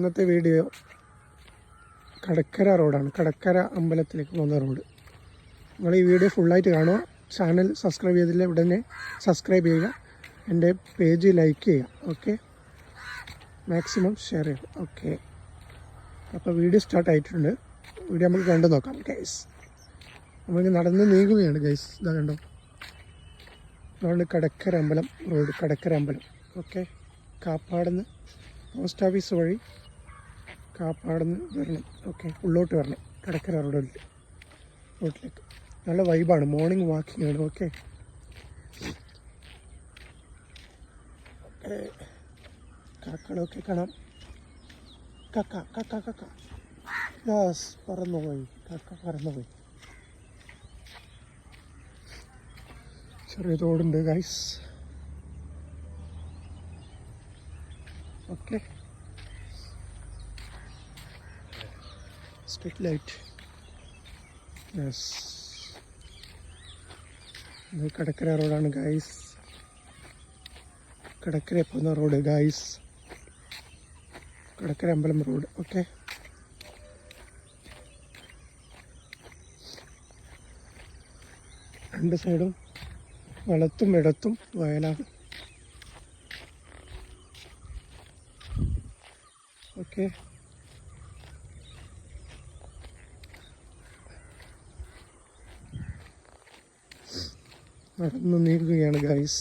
ഇന്നത്തെ വീഡിയോ കടക്കര റോഡാണ്. കടക്കര അമ്പലത്തിലേക്ക് പോകുന്ന റോഡ്. നിങ്ങൾ ഈ വീഡിയോ ഫുള്ളായിട്ട് കാണുക. ചാനൽ സബ്സ്ക്രൈബ് ചെയ്തില്ല ഉടനെ സബ്സ്ക്രൈബ് ചെയ്യുക. എൻ്റെ പേജ് ലൈക്ക് ചെയ്യുക. ഓക്കെ, മാക്സിമം ഷെയർ ചെയ്യുക. ഓക്കെ, അപ്പോൾ വീഡിയോ സ്റ്റാർട്ട് ആയിട്ടുണ്ട്. വീഡിയോ നമുക്ക് കണ്ടു നോക്കാം ഗൈസ്. നമുക്ക് നടന്ന് നീങ്ങുകയാണ് ഗൈസ്. ഇതാ കണ്ടോ, അതുകൊണ്ട് കടക്കര അമ്പലം റോഡ്, കടക്കര അമ്പലം. ഓക്കെ, കാപ്പാടുന്ന് പോസ്റ്റ് ഓഫീസ് വഴി കാപ്പാടുന്ന് വരണം. ഓക്കെ, ഉള്ളോട്ട് വരണം കടക്കര റോഡിലേക്ക്. നല്ല വൈബാണ്, മോർണിംഗ് വാക്കിംഗ് ആണ്. ഓക്കെ, കാക്കളൊക്കെ കാണാം. കക്ക യാസ്, പറന്നുപോയി കാക്ക, പറന്നുപോയി. ചെറിയ തോടുണ്ട് guys. Okay, street light. Yes, ഇത് കടക്കര റോഡാണ് ഗൈസ്. കടക്കര പോകുന്ന റോഡ് ഗൈസ്, കടക്കര അമ്പലം റോഡ്. ഓക്കെ, രണ്ട് സൈഡും വലത്തും ഇടത്തും വയലാണ്. ഓക്കെ, നടന്ന് നീങ്ങുകയാണ് ഗൈസ്.